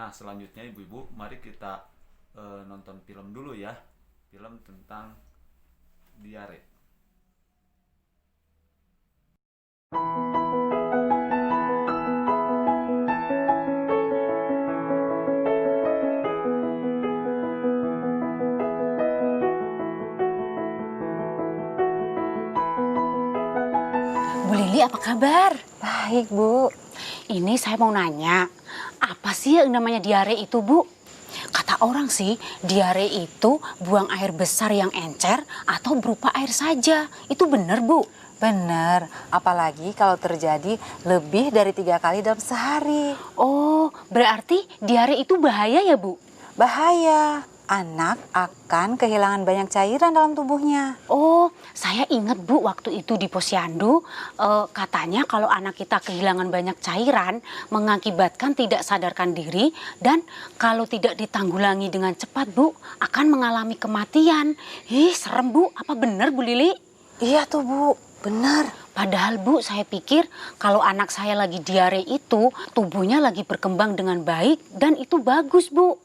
Nah, selanjutnya ibu-ibu, mari kita nonton film dulu ya. Film tentang diare. Bu Lili, apa kabar? Baik, Bu. Ini saya mau nanya, apa sih yang namanya diare itu, Bu? Kata orang sih, diare itu buang air besar yang encer atau berupa air saja. Itu benar, Bu? Benar, apalagi kalau terjadi lebih dari 3 kali dalam sehari. Oh, berarti diare itu bahaya ya, Bu? Bahaya, anak akan kehilangan banyak cairan dalam tubuhnya. Oh, saya ingat Bu waktu itu di posyandu, katanya kalau anak kita kehilangan banyak cairan mengakibatkan tidak sadarkan diri dan kalau tidak ditanggulangi dengan cepat Bu akan mengalami kematian. Ih, serem Bu, apa benar Bu Lili? Iya tuh, Bu, benar. Padahal Bu, saya pikir kalau anak saya lagi diare itu tubuhnya lagi berkembang dengan baik dan itu bagus Bu.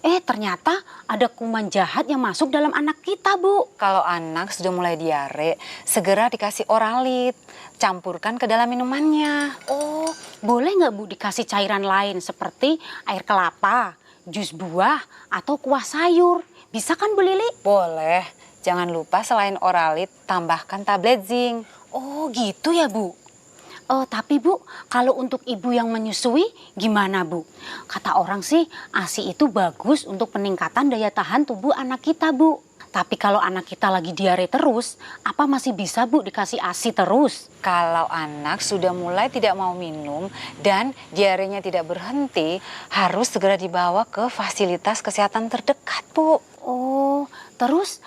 Ternyata ada kuman jahat yang masuk dalam anak kita, Bu. Kalau anak sudah mulai diare, segera dikasih oralit. Campurkan ke dalam minumannya. Oh, boleh nggak Bu dikasih cairan lain seperti air kelapa, jus buah, atau kuah sayur? Bisa kan Bu Lili? Boleh, jangan lupa selain oralit, tambahkan tablet zinc. Oh gitu ya Bu. Tapi Bu, kalau untuk ibu yang menyusui gimana Bu? Kata orang sih ASI itu bagus untuk peningkatan daya tahan tubuh anak kita Bu. Tapi kalau anak kita lagi diare terus, apa masih bisa Bu dikasih ASI terus? Kalau anak sudah mulai tidak mau minum dan diarenya tidak berhenti, harus segera dibawa ke fasilitas kesehatan terdekat, Bu. Oh, terus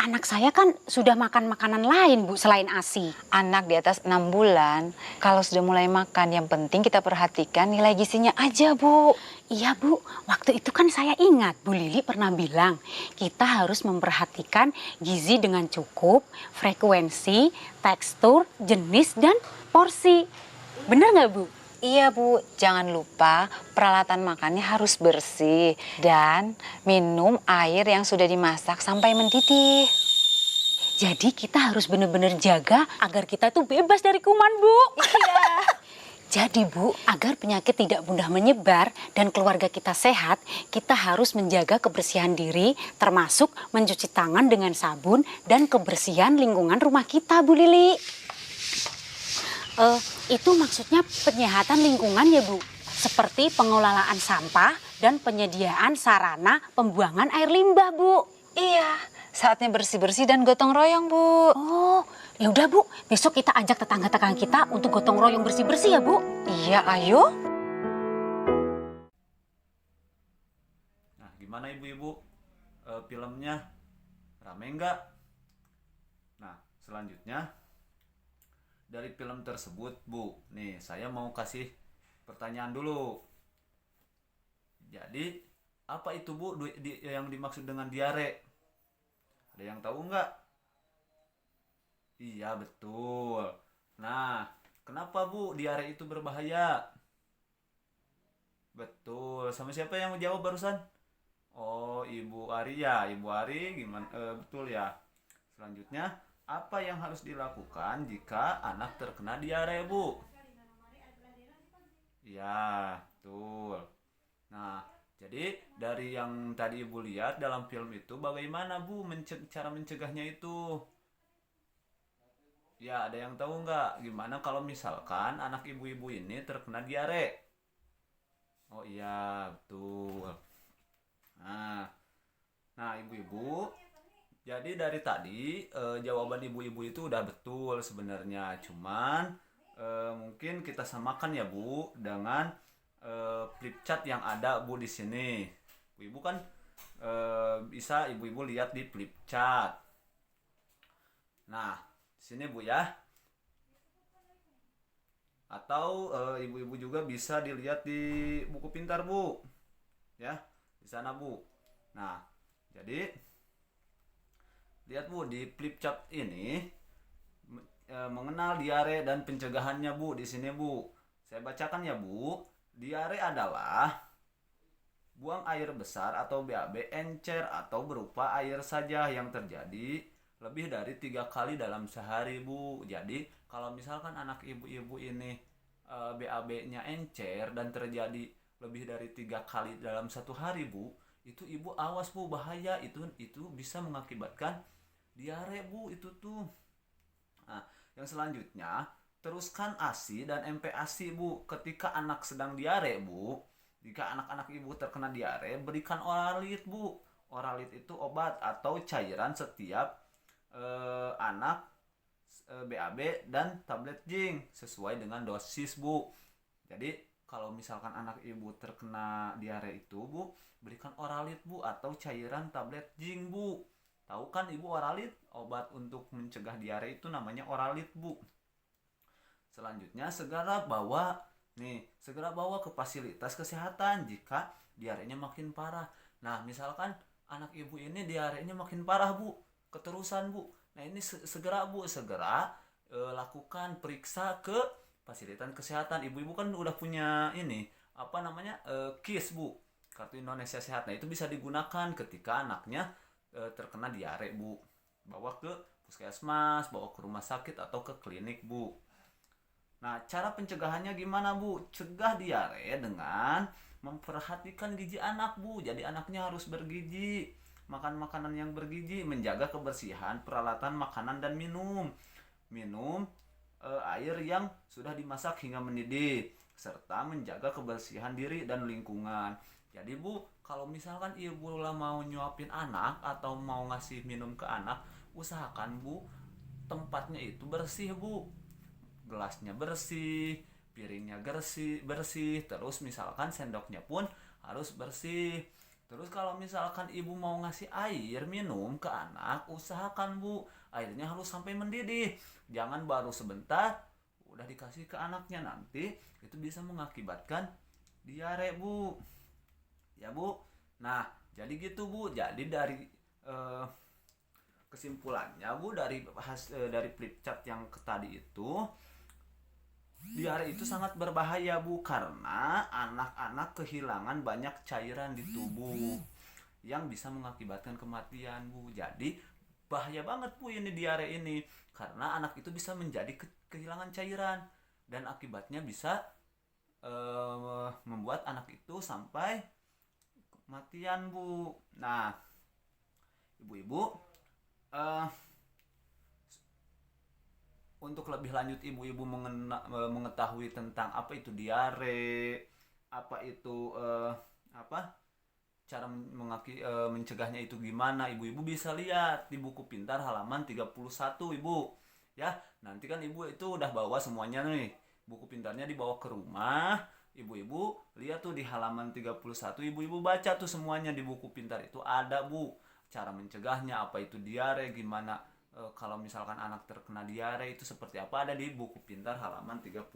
anak saya kan sudah makan makanan lain Bu selain ASI. Anak di atas 6 bulan, kalau sudah mulai makan, yang penting kita perhatikan nilai gizinya aja, Bu. Iya Bu, waktu itu kan saya ingat Bu Lili pernah bilang kita harus memperhatikan gizi dengan cukup, frekuensi, tekstur, jenis, dan porsi. Benar nggak Bu? Iya, Bu. Jangan lupa peralatan makannya harus bersih dan minum air yang sudah dimasak sampai mendidih. Jadi kita harus benar-benar jaga agar kita tuh bebas dari kuman Bu. Iya. Jadi Bu, agar penyakit tidak mudah menyebar dan keluarga kita sehat, kita harus menjaga kebersihan diri, termasuk mencuci tangan dengan sabun dan kebersihan lingkungan rumah kita, Bu Lili. Itu maksudnya penyehatan lingkungan ya Bu? Seperti pengelolaan sampah dan penyediaan sarana pembuangan air limbah Bu. Iya, saatnya bersih-bersih dan gotong royong, Bu. Oh, ya udah Bu, besok kita ajak tetangga-tetangga kita untuk gotong royong bersih-bersih ya Bu. Iya, ayo. Nah, gimana ibu-ibu? Filmnya rame nggak? Nah, selanjutnya dari film tersebut, Bu, nih saya mau kasih pertanyaan dulu. Jadi, apa itu Bu yang dimaksud dengan diare? Ada yang tahu nggak? Iya, betul. Nah, kenapa Bu diare itu berbahaya? Betul. Sama siapa yang menjawab barusan? Oh, Ibu Ari ya. Ibu Ari gimana? Betul ya. Selanjutnya, apa yang harus dilakukan jika anak terkena diare, Bu? Ya, betul. Nah, jadi dari yang tadi Ibu lihat dalam film itu bagaimana Bu cara mencegahnya itu? Ya, ada yang tahu nggak gimana kalau misalkan anak ibu-ibu ini terkena diare? Oh iya, betul. Nah, nah ibu-ibu, jadi dari tadi jawaban ibu-ibu itu udah betul sebenarnya. Cuman mungkin kita samakan ya Bu dengan flip chart yang ada Bu di sini. Ibu kan bisa ibu-ibu lihat di flip chart. Nah, di sini Bu ya. Atau ibu-ibu juga bisa dilihat di buku pintar Bu. Ya, di sana Bu. Nah, jadi lihat Bu di flip chart ini mengenal diare dan pencegahannya Bu di sini Bu. Saya bacakan ya Bu. Diare adalah buang air besar atau BAB encer atau berupa air saja yang terjadi lebih dari 3 kali dalam sehari, Bu. Jadi kalau misalkan anak ibu-ibu ini BAB-nya encer dan terjadi lebih dari 3 kali dalam satu hari, Bu, itu ibu awas, Bu, bahaya, itu bisa mengakibatkan diare, Bu, itu tuh. Nah, yang selanjutnya, teruskan ASI dan MPASI, Bu. Ketika anak sedang diare, Bu, jika anak-anak ibu terkena diare, berikan oralit, Bu. Oralit itu obat atau cairan setiap anak BAB dan tablet zinc sesuai dengan dosis, Bu. Jadi kalau misalkan anak ibu terkena diare itu, Bu, berikan oralit, Bu, atau cairan tablet zinc, Bu. Tahu kan ibu oralit? Obat untuk mencegah diare itu namanya oralit, Bu. Selanjutnya segera bawa ke fasilitas kesehatan jika diarenya makin parah. Nah, misalkan anak ibu ini diarenya makin parah, Bu, keterusan, Bu. Nah, ini segera, Bu, lakukan periksa ke fasilitas kesehatan. Ibu-ibu kan udah punya ini, KIS, Bu, Kartu Indonesia Sehat. Nah, itu bisa digunakan ketika anaknya terkena diare, Bu. Bawa ke puskesmas, bawa ke rumah sakit atau ke klinik, Bu. Nah, cara pencegahannya gimana, Bu? Cegah diare dengan memperhatikan gizi anak, Bu. Jadi anaknya harus bergizi, makan makanan yang bergizi, menjaga kebersihan peralatan makanan dan minum. Minum air yang sudah dimasak hingga mendidih, serta menjaga kebersihan diri dan lingkungan. Jadi, Bu, kalau misalkan ibu lah mau nyuapin anak atau mau ngasih minum ke anak, usahakan, Bu, tempatnya itu bersih, Bu. Gelasnya bersih, piringnya bersih, terus misalkan sendoknya pun harus bersih. Terus kalau misalkan ibu mau ngasih air minum ke anak, usahakan, Bu, airnya harus sampai mendidih. Jangan baru sebentar udah dikasih ke anaknya, nanti itu bisa mengakibatkan diare, Bu. Ya, Bu. Nah, jadi gitu, Bu. Jadi dari kesimpulannya, Bu, dari flip chart yang tadi itu, diare itu sangat berbahaya, Bu, karena anak-anak kehilangan banyak cairan di tubuh yang bisa mengakibatkan kematian, Bu. Jadi bahaya banget, Bu, ini diare ini, karena anak itu bisa menjadi kehilangan cairan dan akibatnya bisa membuat anak itu sampai kematian, Bu. Nah, ibu-ibu, untuk lebih lanjut ibu-ibu mengetahui tentang apa itu diare, apa itu cara mencegahnya itu gimana, ibu-ibu bisa lihat di buku pintar halaman 31, Ibu. Ya, nanti kan ibu itu udah bawa semuanya nih. Buku pintarnya dibawa ke rumah. Ibu-ibu lihat tuh di halaman 31, ibu-ibu baca tuh semuanya di buku pintar itu ada, Bu. Cara mencegahnya, apa itu diare, gimana kalau misalkan anak terkena diare itu seperti apa, ada di buku pintar halaman 31.